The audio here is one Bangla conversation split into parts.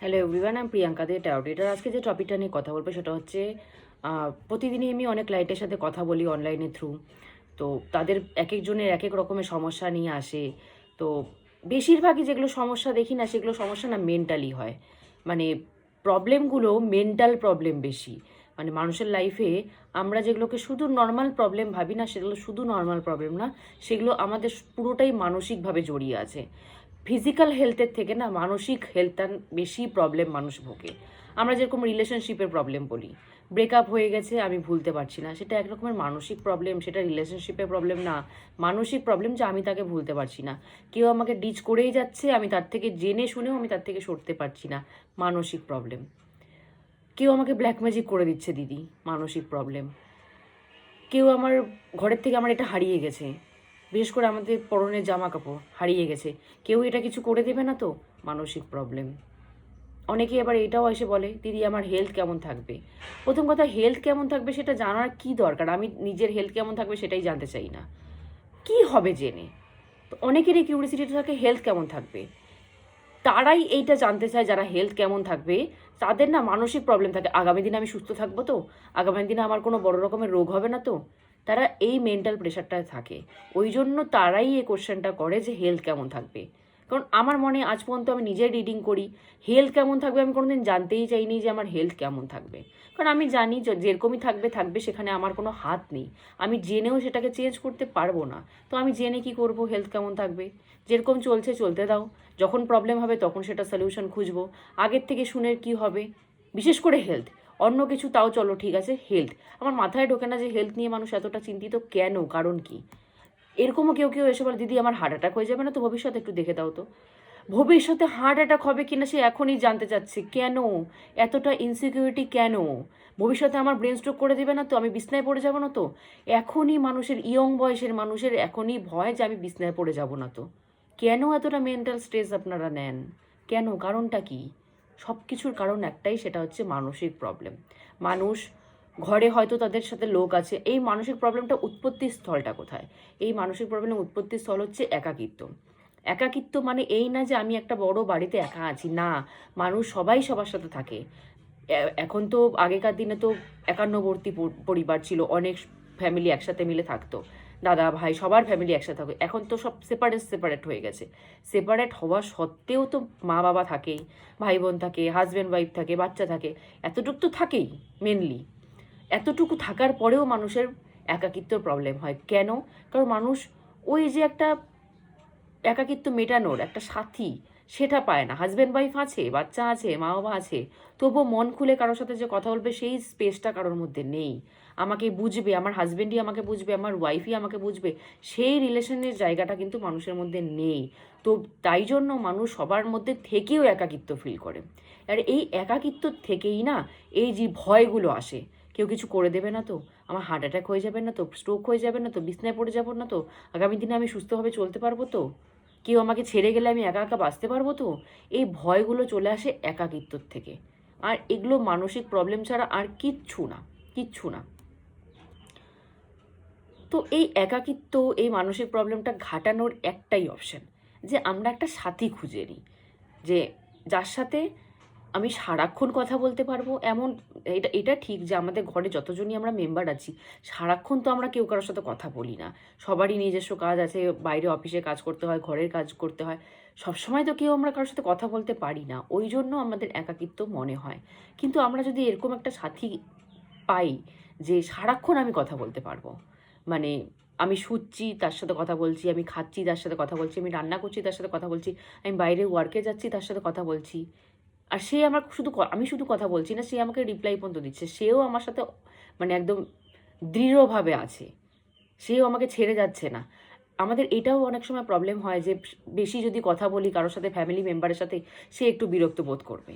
হ্যালো এভরিওয়ান, আমি প্রিয়াঙ্কা দে ট্যারো রিডার। আজকে যে টপিকটা নিয়ে কথা বলবো সেটা হচ্ছে প্রতিদিনই আমি অনেক ক্লায়েন্টের সাথে কথা বলি অনলাইনের থ্রু। তো তাদের এক একজনের এক এক রকমের সমস্যা নিয়ে আসে। তো বেশিরভাগই যেগুলো সমস্যা দেখি না, সেগুলো সমস্যা না মেন্টালি হয়। মানে প্রবলেমগুলো মেন্টাল প্রবলেম বেশি। মানে মানুষের লাইফে আমরা যেগুলোকে শুধু নর্মাল প্রবলেম ভাবি না, সেগুলো শুধু নর্মাল প্রবলেম না, সেগুলো আমাদের পুরোটাই মানসিকভাবে জড়িয়ে আছে। ফিজিক্যাল হেলথের থেকে না মানসিক হেলথটা বেশি প্রবলেম মানুষ ভোগে। আমরা যেরকম রিলেশনশিপের প্রবলেম বলি, ব্রেকআপ হয়ে গেছে আমি ভুলতে পারছি না, সেটা এক রকমের মানসিক প্রবলেম, সেটা রিলেশনশিপের প্রবলেম না, মানসিক প্রবলেম যে আমি তাকে ভুলতে পারছি না। কেউ আমাকে ডিচ করেই যাচ্ছে, আমি তার থেকে জেনে শুনেও আমি তার থেকে সরতে পারছি না, মানসিক প্রবলেম। কেউ আমাকে ব্ল্যাক ম্যাজিক করে দিচ্ছে দিদি, মানসিক প্রবলেম। কেউ আমার ঘরের থেকে আমার এটা হারিয়ে গেছে, বিশেষ করে আমাদের পরনের জামা কাপড় হারিয়ে গেছে, কেউ এটা কিছু করে দেবে না তো, মানসিক প্রবলেম। অনেকে আবার এটাও এসে বলে দিদি আমার হেলথ কেমন থাকবে। প্রথম কথা, হেলথ কেমন থাকবে সেটা জানার কি দরকার? আমি নিজের হেলথ কেমন থাকবে সেটাই জানতে চাই না, কি হবে জেনে? তো অনেকেরই কিউরিসিটি থাকে হেলথ কেমন থাকবে। তারাই এইটা জানতে চায় যারা হেলথ কেমন থাকবে। তাদের না মানসিক প্রবলেম থাকে, আগামী দিনে আমি সুস্থ থাকবো তো, আগামী দিনে আমার কোনো বড় রকমের রোগ হবে না তো। তারা এই মেন্টাল প্রেশারটায় থাকে। ওই জন্য তারাই এই কোশ্চেনটা করে যে হেলথ কেমন থাকবে। কারণ আমার মনে আজ পর্যন্ত আমি নিজে রিডিং করি, হেলথ কেমন থাকবে আমি কোনোদিন জানতেই চাইনি যে আমার হেলথ কেমন থাকবে। কারণ আমি জানি যেরকমই থাকবে থাকবে, সেখানে আমার কোনো হাত নেই। আমি জেনেও সেটাকে চেঞ্জ করতে পারবো না। তো আমি জেনে কি করব হেলথ কেমন থাকবে? যেরকম চলছে চলতে দাও, যখন প্রবলেম হবে তখন সেটা সলিউশন খুঁজবো। আগের থেকে শুনে কি হবে? বিশেষ করে হেলথ, অন্য কিছু তাও চলো ঠিক আছে, হেলথ আমার মাথায় ঢোকে না যে হেলথ নিয়ে মানুষ এতটা চিন্তিত কেন, কারণ কি? এরকমও কেউ কেউ এসে বলে দিদি আমার হার্ট অ্যাটাক হয়ে যাবে না তো ভবিষ্যতে, একটু দেখে দাও তো। ভবিষ্যতে হার্ট অ্যাটাক হবে কিনা সে এখনই জানতে চাচ্ছে, কেন? এতটা ইনসিকিউরিটি কেন? ভবিষ্যতে আমার ব্রেন স্ট্রোক করে দেবে না তো, আমি বিছনায় পড়ে যাব না তো? এখনই মানুষের, ইয়ং বয়সের মানুষের এখনই ভয় যে আমি বিছনায় পড়ে যাব না তো। কেন এতটা মেন্টাল স্ট্রেস আপনারা নেন? কেন? কারণটা কি? সব কিছুর কারণ একটাই, সেটা হচ্ছে মানসিক প্রবলেম। মানুষ ঘরে হয়তো তাদের সাথে লোক আছে, এই মানসিক প্রবলেমটা উৎপত্তির স্থলটা কোথায়? এই মানসিক প্রবলেমের উৎপত্তির স্থল হচ্ছে একাকিত্ব। একাকিত্ব মানে এই না যে আমি একটা বড় বাড়িতে একা আছি, না। মানুষ সবাই সবার সাথে থাকে। এখন তো, আগেকার দিনে তো একান্নবর্তী পরিবার ছিল, অনেক ফ্যামিলি একসাথে মিলে থাকতো, দাদা ভাই সবার ফ্যামিলি একসাথে থাকতো। এখন তো সব সেপারেট সেপারেট হয়ে গেছে। সেপারেট হওয়া সত্ত্বেও তো মা বাবা থাকেই, ভাই বোন থাকে, হাজব্যান্ড ওয়াইফ থাকে, বাচ্চা থাকে, এতটুকু তো থাকেই মেনলি। এতটুকু থাকার পরেও মানুষের একাকিত্ব প্রবলেম হয় কেন? কারণ মানুষ ওই যে একটা একাকিত্ব মেটানোর একটা সাথী, সেটা পায় না। হাজব্যান্ড ওয়াইফ আছে, বাচ্চা আছে, মা বাবা আছে, তবুও মন খুলে কারোর সাথে যে কথা বলবে সেই স্পেসটা কারোর মধ্যে নেই। আমাকে বুঝবে, আমার হাজব্যান্ডই আমাকে বুঝবে, আমার ওয়াইফই আমাকে বুঝবে, সেই রিলেশনের জায়গাটা কিন্তু মানুষের মধ্যে নেই। তো তাই জন্য মানুষ সবার মধ্যে থেকেও একাকিত্ব ফিল করে। আর এই একাকিত্ব থেকেই না এই যে ভয়গুলো আসে, কেউ কিছু করে দেবে না তো, আমার হার্ট অ্যাটাক হয়ে যাবে না তো, স্ট্রোক হয়ে যাবে না তো, বিছনায় পড়ে যাবো না তো, আগামী দিনে আমি সুস্থভাবে চলতে পারবো তো, কেউ আমাকে ছেড়ে গেলে আমি একা একা বাঁচতে পারবো তো। এই ভয়গুলো চলে আসে একাকিত্বর থেকে। আর এগুলো মানসিক প্রবলেম ছাড়া আর কিচ্ছু না, কিচ্ছু না। তো এই একাকিত্ব, এই মানসিক প্রবলেমটা ঘাটানোর একটাই অপশন, যে আমরা একটা সাথী খুঁজে নিই, যে যার সাথে আমি সারাক্ষণ কথা বলতে পারবো। এমন, এটা এটা ঠিক যে আমাদের ঘরে যতজনই আমরা মেম্বার আছি, সারাক্ষণ তো আমরা কেউ কারোর সাথে কথা বলি না। সবারই নিজস্ব কাজ আছে, বাইরে অফিসে কাজ করতে হয়, ঘরের কাজ করতে হয়, সবসময় তো কেউ আমরা কারোর সাথে কথা বলতে পারি না, ওই জন্য আমাদের একাকিত্ব মনে হয়। কিন্তু আমরা যদি এরকম একটা সাথী পাই যে সারাক্ষণ আমি কথা বলতে পারবো, মানে আমি শুচ্ছি তার সাথে কথা বলছি, আমি খাচ্ছি তার সাথে কথা বলছি, আমি রান্না করছি তার সাথে কথা বলছি, আমি বাইরে ওয়ার্কে যাচ্ছি তার সাথে কথা বলছি, আর সে আমার শুধু আমি শুধু কথা বলছি না, সে আমাকে রিপ্লাই পর্যন্ত দিচ্ছে, সেও আমার সাথে মানে একদম দৃঢ়ভাবে আছে, সেও আমাকে ছেড়ে যাচ্ছে না। আমাদের এটাও অনেক সময় প্রবলেম হয় যে বেশি যদি কথা বলি কারোর সাথে, ফ্যামিলি মেম্বারের সাথে, সে একটু বিরক্ত বোধ করবে।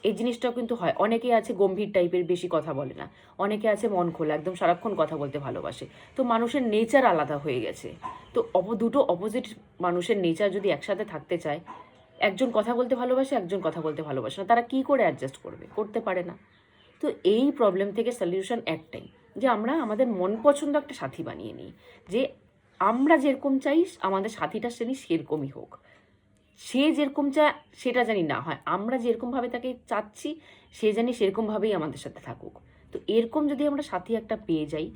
এই জিনিসটাও কিন্তু হয়। অনেকে আছে গম্ভীর টাইপের, বেশি কথা বলে না। অনেকে আছে মন খোলা, একদম সারাক্ষণ কথা বলতে ভালোবাসে। তো মানুষের নেচার আলাদা হয়ে গেছে। তো দুটো অপোজিট মানুষের নেচার যদি একসাথে থাকতে চায়, একজন কথা বলতে ভালোবাসে, একজন কথা বলতে ভালোবাসে না, তারা কি করে অ্যাডজাস্ট করবে? করতে পারে না। তো এই প্রবলেম থেকে সলিউশন একটাই, যে আমরা আমাদের মন পছন্দ একটা সাথী বানিয়ে নিই, যে আমরা যেরকম চাই আমাদের সাথীটা সেরকমই হোক। সে যেরকম চায় সেটা জানি না হয়, আমরা যেরকমভাবে তাকে চাচ্ছি সে জানি সেরকমভাবেই আমাদের সাথে থাকুক। তো এরকম যদি আমরা সাথী একটা পেয়ে যাই,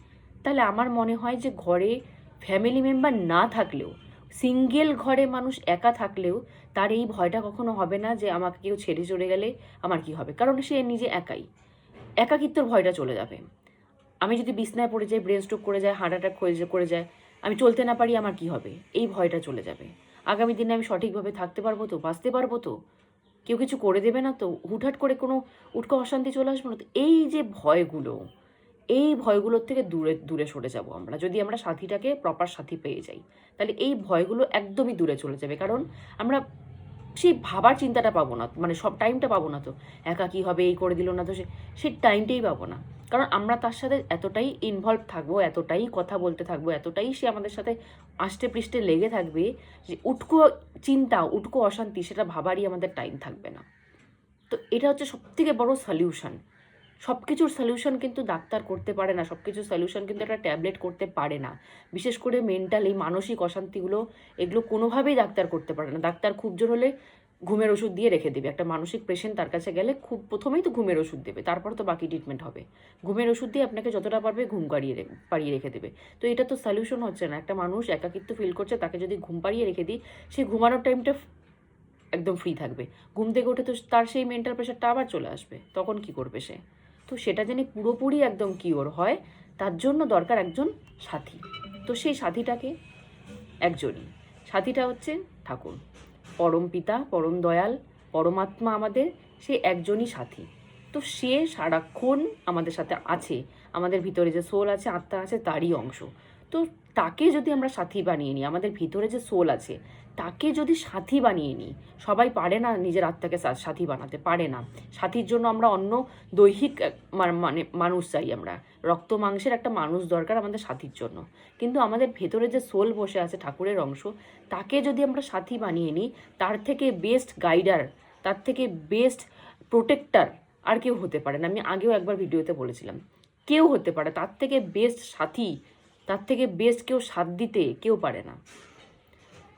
তাহলে আমার মনে হয় যে ঘরে ফ্যামিলি মেম্বার না থাকলেও, সিঙ্গেল ঘরে মানুষ একা থাকলেও তার এই ভয়টা কখনো হবে না যে আমাকে কেউ ছেড়ে চলে গেলে আমার কি হবে, কারণ সে নিজে একাই, একাকিত্বর ভয়টা চলে যাবে। আমি যদি বিছনায় পড়ে যাই, ব্রেন স্ট্রোক করে যায়, হার্ট অ্যাটাক করে যায়, আমি চলতে না পারি, আমার কি হবে, এই ভয়টা চলে যাবে। আগামী দিনে আমি সঠিকভাবে থাকতে পারবো তো, বাঁচতে পারবো তো, কেউ কিছু করে দেবে না তো, হুটহাট করে কোনো উটকো অশান্তি চলে আসবে না তো, এই যে ভয়গুলো, এই ভয়গুলোর থেকে দূরে দূরে সরে যাব আমরা, যদি আমরা সাথীটাকে প্রপার সাথী পেয়ে যাই, তাহলে এই ভয়গুলো একদমই দূরে চলে যাবে। কারণ আমরা সেই ভাবার চিন্তাটা পাবো না, মানে সব টাইমটা পাবো না তো, একা কী হবে, এই করে দিল না তো, সেই টাইমটাই পাবো না। কারণ আমরা তার সাথে এতটাই ইনভলভ থাকবো, এতটাই কথা বলতে থাকবো, এতটাই সে আমাদের সাথে আষ্টে পৃষ্ঠে লেগে থাকবে যে উটকো চিন্তা, উটকো অশান্তি সেটা ভাবারই আমাদের টাইম থাকবে না। তো এটা হচ্ছে সবথেকে বড় সলিউশন। সব কিছুর সলিউশন কিন্তু ডাক্তার করতে পারে না, সব কিছুর সলিউশন কিন্তু একটা ট্যাবলেট করতে পারে না। বিশেষ করে মেন্টাল এই মানসিক অশান্তিগুলো, এগুলো কোনোভাবেই ডাক্তার করতে পারে না। ডাক্তার খুব জোর হলে ঘুমের ওষুধ দিয়ে রেখে দেবে। একটা মানসিক পেশেন্ট তার কাছে গেলে খুব প্রথমেই তো ঘুমের ওষুধ দেবে, তারপর তো বাকি ট্রিটমেন্ট হবে। ঘুমের ওষুধ দিয়ে আপনাকে যতটা পারবে ঘুম পাড়িয়ে রেখে দেবে। তো এটা তো সলিউশন হচ্ছে না। একটা মানুষ একাকিত্ব ফিল করছে, তাকে যদি ঘুম পাড়িয়ে রেখে দিই, সে ঘুমানোর টাইমটা একদম ফ্রি থাকবে। ঘুম থেকে উঠে তো তার সেই মেন্টাল প্রেশারটা আবার চলে আসবে, তখন কি করবে সে? তো সেটা যেন পুরোপুরি একদম কিওর হয়, তার জন্য দরকার একজন সাথী। তো সেই সাথীটাকে একজনই, সাথীটা হচ্ছে ঠাকুর, পরম পিতা, পরম দয়াল, পরমাত্মা আমাদের, সে একজনই সাথী। তো সে সারাক্ষণ আমাদের সাথে আছে, আমাদের ভিতরে যে সোল আছে, আত্মা আছে, তারই অংশ। তো তাকে যদি আমরা সাথী বানিয়ে নিই, আমাদের ভিতরে যে সোল আছে তাকে যদি সাথী বানিয়ে নিই, সবাই পারে না নিজের আত্মাকে সাথী বানাতে, পারে না। সাথীর জন্য আমরা অন্য দৈহিক মানে মানুষ চাই, আমরা রক্ত মাংসের একটা মানুষ দরকার আমাদের সাথীর জন্য। কিন্তু আমাদের ভেতরে যে সোল বসে আছে, ঠাকুরের অংশ, তাকে যদি আমরা সাথী বানিয়ে নিই, তার থেকে বেস্ট গাইডার, তার থেকে বেস্ট প্রোটেক্টার আর কেউ হতে পারে না। আমি আগেও একবার ভিডিওতে বলেছিলাম, কেউ হতে পারে তার থেকে বেস্ট সাথী, তার থেকে বেস্ট কেউ সাথ দিতে কেউ পারে না।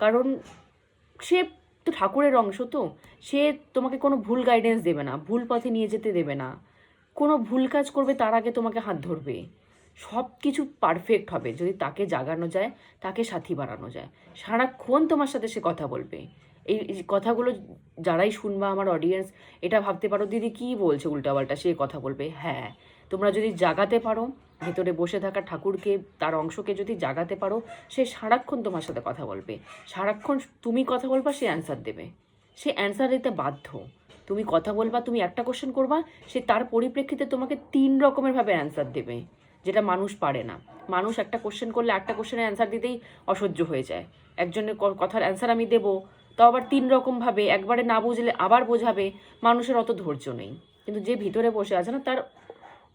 কারণ সে তো ঠাকুরের অংশ, তো সে তোমাকে কোনো ভুল গাইডেন্স দেবে না, ভুল পথে নিয়ে যেতে দেবে না, কোনো ভুল কাজ করবে তার আগে তোমাকে হাত ধরবে, সব কিছু পারফেক্ট হবে যদি তাকে জাগানো যায়, তাকে সাথী বানানো যায়। সারাক্ষণ তোমার সাথে সে কথা বলবে। এই কথাগুলো যারাই শুনবা আমার অডিয়েন্স, এটা ভাবতে পারো দিদি কী বলছে উল্টাপাল্টা, সে কথা বলবে। হ্যাঁ, তোমরা যদি জাগাতে পারো, ভেতরে বসে থাকা ঠাকুরকে, তার অংশকে যদি জাগাতে পারো, সে সারাক্ষণ তোমার সাথে কথা বলবে। সারাক্ষণ তুমি কথা বলবা, সে অ্যান্সার দেবে, সে অ্যান্সার দিতে বাধ্য। তুমি কথা বলবা, তুমি একটা কোশ্চেন করবা, সে তার পরিপ্রেক্ষিতে তোমাকে 3 রকমের ভাবে অ্যান্সার দেবে, যেটা মানুষ পারে না। মানুষ একটা কোশ্চেন করলে একটা কোশ্চেনের অ্যান্সার দিতেই অসহ্য হয়ে যায়। একজনের কথার অ্যান্সার আমি দেবো, তাও আবার 3 রকমভাবে, একবারে না বুঝলে আবার বোঝাবে, মানুষের অত ধৈর্য নেই। কিন্তু যে ভিতরে বসে আছে না, তার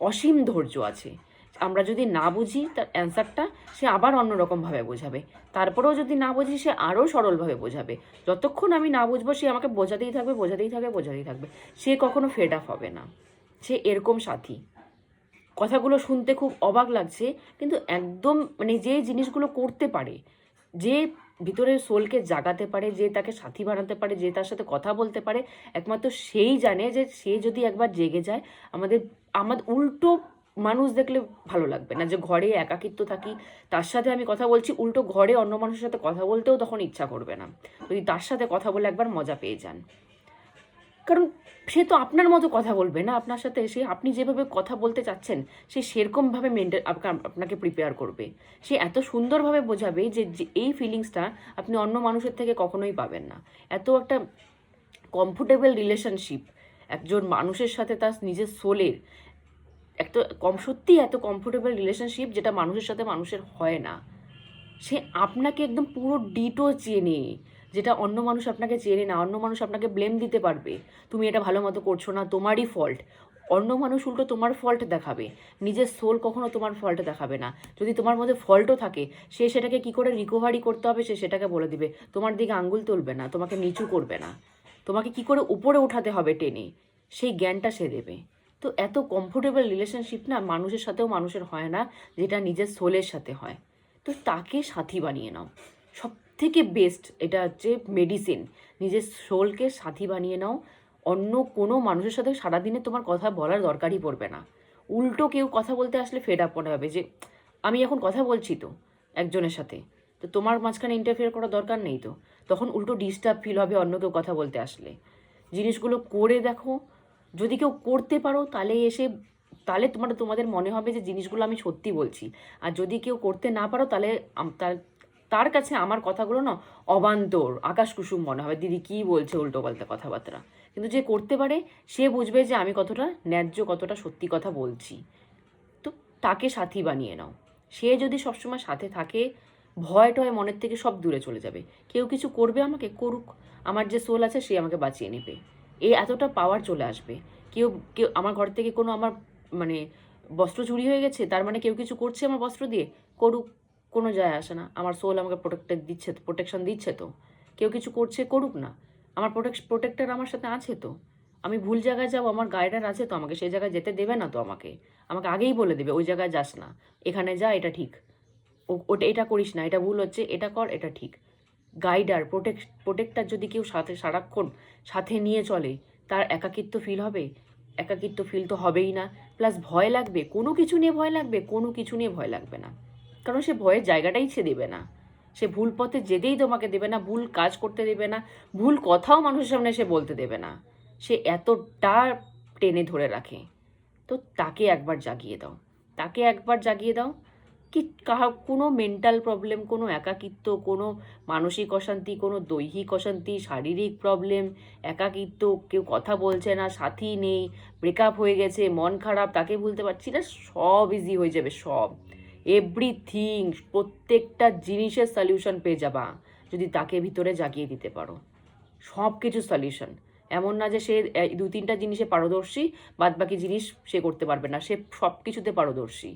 অসীম ধৈর্য আছে। আমরা যদি না বুঝি তার অ্যান্সারটা, সে আবার অন্যরকমভাবে বোঝাবে, তারপরেও যদি না বুঝি সে আরও সরলভাবে বোঝাবে। যতক্ষণ আমি না বুঝবো সে আমাকে বোঝাতেই থাকবে, বোঝাতেই থাকবে, বোঝাতেই থাকবে, সে কখনো ফেড আপ হবে না। সে এরকম সাথী। কথাগুলো শুনতে খুব অবাক লাগছে, কিন্তু একদম মানে যে জিনিসগুলো করতে পারে, যে ভিতরের সোলকে জাগাতে পারে, যে তাকে সাথী বানাতে পারে, যে তার সাথে কথা বলতে পারে, একমাত্র সেই জানে যে সে যদি একবার জেগে যায়, আমাদের উল্টো মানুষ দেখলে ভালো লাগবে না, যে ঘরে একাকিত্ব থাকি, তার সাথে আমি কথা বলছি, উল্টো ঘরে অন্য মানুষের সাথে কথা বলতেও তখন ইচ্ছা করবে না, যদি তার সাথে কথা বলে একবার মজা পেয়ে যান। কারণ সে তো আপনার মতো কথা বলবে না আপনার সাথে, সে আপনি যেভাবে কথা বলতে চাচ্ছেন সে সেরকমভাবে আপনাকে প্রিপেয়ার করবে। সে এত সুন্দরভাবে বোঝাবে যে এই ফিলিংসটা আপনি অন্য মানুষের থেকে কখনোই পাবেন না। এত একটা কমফোর্টেবল রিলেশনশিপ একজন মানুষের সাথে, তার নিজের সোলের একটা সত্যিই এত কমফোর্টেবল রিলেশনশিপ, যেটা মানুষের সাথে মানুষের হয় না। সে আপনাকে একদম পুরো ডিটো চেনে, যেটা অন্য মানুষ আপনাকে চেনে না। অন্য মানুষ আপনাকে ব্লেম দিতে পারবে, তুমি এটা ভালো মতো করছো না, তোমারই ফল্ট। অন্য মানুষ উল্টো তোমার ফল্ট দেখাবে, নিজের সোল কখনো তোমার ফল্ট দেখাবে না। যদি তোমার মধ্যে ফল্টও থাকে, সে সেটাকে কি করে রিকভারি করতে হবে সে সেটাকে বলে দিবে, তোমার দিকে আঙ্গুল তুলবে না, তোমাকে নিচু করবে না, তোমাকে কি করে উপরে উঠাতে হবে টেনে, সেই জ্ঞানটা সে দেবে। তো এত কমফোর্টেবল রিলেশনশিপ না মানুষের সাথেও মানুষের হয় না, যেটা নিজের সোলের সাথে হয়। তো তাকে সাথী বানিয়ে নাও। সব থেকে বেস্ট এটা হচ্ছে মেডিসিন। নিজের সোলকে সাথী বানিয়ে নাও। অন্য কোনো মানুষের সাথে সারাদিনে তোমার কথা বলার দরকারই পড়বে না। উল্টো কেউ কথা বলতে আসলে ফেড আপ মনে হবে যে আমি এখন কথা বলছি তো একজনের সাথে, তো তোমার মাঝখানে ইন্টারফেয়ার করার দরকার নেই তো। তখন উল্টো ডিস্টার্ব ফিল হবে অন্য কেউ কথা বলতে আসলে। জিনিসগুলো করে দেখো, যদি কেউ করতে পারো তাহলে তোমাদের মনে হবে যে জিনিসগুলো আমি সত্যি বলছি। আর যদি কেউ করতে না পারো তাহলে তার কাছে আমার কথাগুলো না অবান্তর আকাশ কুসুম মনে হবে, দিদি কী বলছে উল্টো পাল্টা কথাবার্তা। কিন্তু যে করতে পারে সে বুঝবে যে আমি কতটা ন্যায্য, কতটা সত্যি কথা বলছি। তো তাকে সাথী বানিয়ে নাও। সে যদি সবসময় সাথে থাকে, ভয় টয় মনের থেকে সব দূরে চলে যাবে। কেউ কিছু করবে আমাকে, করুক, আমার যে সোল আছে সে আমাকে বাঁচিয়ে নেবে, এই এতটা পাওয়ার চলে আসবে। কেউ কেউ আমার ঘর থেকে আমার মানে বস্ত্র চুরি হয়ে গেছে, তার মানে কেউ কিছু করছে আমার বস্ত্র দিয়ে, করুক, কোনো যায় আসে না। আমার সোল আমাকে প্রোটেকশন দিচ্ছে তো। কেউ কিছু করছে, করুক না, আমার প্রোটেক্টর আমার সাথে আছে তো। আমি ভুল জায়গায় যাবো, আমার গাইডার আছে তো, আমাকে সেই জায়গায় যেতে দেবে না তো। আমাকে আমাকে আগেই বলে দেবে ওই জায়গায় যাস না, এখানে যা, এটা ঠিক, ওটা এটা করিস না, এটা ভুল হচ্ছে, এটা কর, এটা ঠিক। গাইডার প্রোটেক্টার যদি কেউ সাথে সারাক্ষণ সাথে নিয়ে চলে, তার একাকিত্ব ফিল হবে? একাকিত্ব ফিল তো হবেই না। প্লাস ভয় লাগবে, কোনো কিছু নিয়ে ভয় লাগবে? কোনো কিছু নিয়ে ভয় লাগবে না, কারণ সে ভয়ের জায়গাটাই সে দেবে না। সে ভুল পথে যেতেই তোমাকে দেবে না, ভুল কাজ করতে দেবে না, ভুল কথাও মানুষের সামনে সে বলতে দেবে না। সে এতটা টেনে ধরে রাখে। তো তাকে একবার জাগিয়ে দাও, তাকে একবার জাগিয়ে দাও। কি কোনো মেন্টাল প্রবলেম, কোনো একাকিত্ব, কোনো মানসিক অশান্তি, কোনো দৈহিক অশান্তি, শারীরিক প্রবলেম, একাকিত্ব, কেউ কথা বলছে না, সাথী নেই, ব্রেকআপ হয়ে গেছে, মন খারাপ, তাকে ভুলতে পারছি না, সব ইজি হয়ে যাবে। সব, এভরিথিং, প্রত্যেকটা জিনিসের সলিউশন পেয়ে যাবা যদি তাকে ভিতরে জাগিয়ে দিতে পারো। সব কিছু সলিউশন। এমন না যে সে 2-3টা জিনিসে পারদর্শী, বাদ বাকি জিনিস সে করতে পারবে না। সে সব কিছুতে পারদর্শী।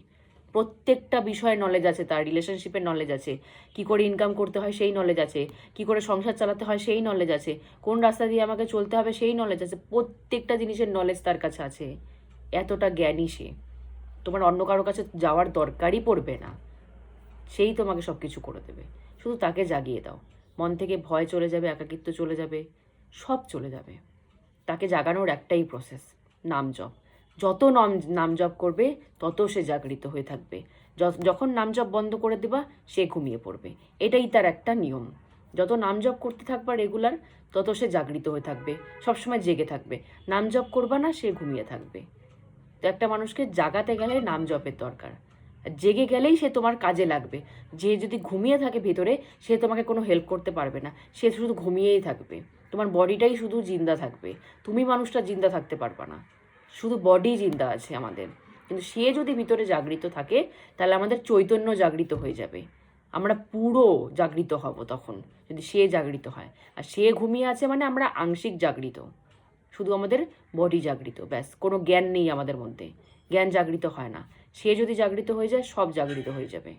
প্রত্যেকটা বিষয়ে নলেজ আছে তার, রিলেশনশিপের নলেজ আছে, কি করে ইনকাম করতে হয় সেই নলেজ আছে, কি করে সংসার চালাতে হয় সেই নলেজ আছে, কোন রাস্তা দিয়ে আমাকে চলতে হবে সেই নলেজ আছে। প্রত্যেকটা জিনিসের নলেজ তার কাছে আছে। এতটা জ্ঞানী সে, তোমার অন্য কারোর কাছে যাওয়ার দরকারই পড়বে না। সেই তোমাকে সব কিছু করে দেবে। শুধু তাকে জাগিয়ে দাও, মন থেকে ভয় চলে যাবে, একাকিত্ব চলে যাবে, সব চলে যাবে। তাকে জাগানোর একটাই প্রসেস, নাম জপ। যত নাম জপ করবে তত সে জাগৃত হয়ে থাকবে। যখন নাম জপ বন্ধ করে দেবা সে ঘুমিয়ে পড়বে। এটাই তার একটা নিয়ম। যত নাম জপ করতে থাকবা রেগুলার, তত সে জাগৃত হয়ে থাকবে, সবসময় জেগে থাকবে। নাম জপ করবা না, সে ঘুমিয়ে থাকবে। তো একটা মানুষকে জাগাতে গেলে নাম জপের দরকার। জেগে গেলেই সে তোমার কাজে লাগবে। যে যদি ঘুমিয়ে থাকে ভেতরে, সে তোমাকে কোনো হেল্প করতে পারবে না, সে শুধু ঘুমিয়েই থাকবে। তোমার বডিটাই শুধু জিন্দা থাকবে, তুমি মানুষটা জিন্দা থাকতে পারবা না। শুধু বডি জিন্দা আছে আমাদের, কিন্তু সে যদি ভিতরে জাগৃত থাকে তাহলে আমাদের চৈতন্য জাগৃত হয়ে যাবে। আমরা পুরো জাগৃত হব তখন, যদি সে জাগৃত হয়। আর সে ঘুমিয়ে আছে মানে আমরা আংশিক জাগৃত, শুধু আমাদের বডি জাগৃত, ব্যাস। কোনো জ্ঞান নেই আমাদের মধ্যে, জ্ঞান জাগৃত হয় না। সে যদি জাগৃত হয়ে যায় সব জাগৃত হয়ে যাবে।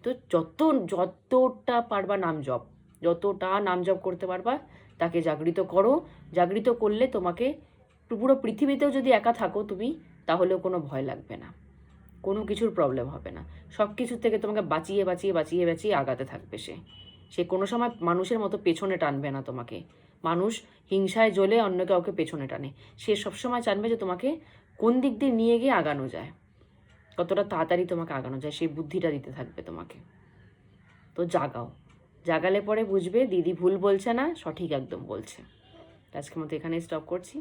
তো যতটা পারবা নাম জপ, যতটা নাম জপ করতে পারবা তাকে জাগৃত করো। জাগৃত করলে তোমাকে পুরো পৃথিবীতেও যদি একা থাকো তুমি, তাহলেও কোনো ভয় লাগবে না, কোনো কিছুর প্রবলেম হবে না। সব কিছুর থেকে তোমাকে বাঁচিয়ে বাঁচিয়ে বাঁচিয়ে বাঁচিয়ে আগাতে থাকবে সে। সে কোনো সময় মানুষের মতো পেছনে টানবে না তোমাকে। মানুষ হিংসায় জ্বলে অন্য কাউকে পেছনে টানে, সে সবসময় চানবে যে তোমাকে কোন দিক দিয়ে নিয়ে গিয়ে আগানো যায়, কতটা তাড়াতাড়ি তোমাকে আগানো যায়, সেই বুদ্ধিটা দিতে থাকবে তোমাকে। তো জাগাও, জাগালে পরে বুঝবে দিদি ভুল বলছে না, সঠিক একদম বলছে। আজকের মতো এখানেই স্টপ করছি।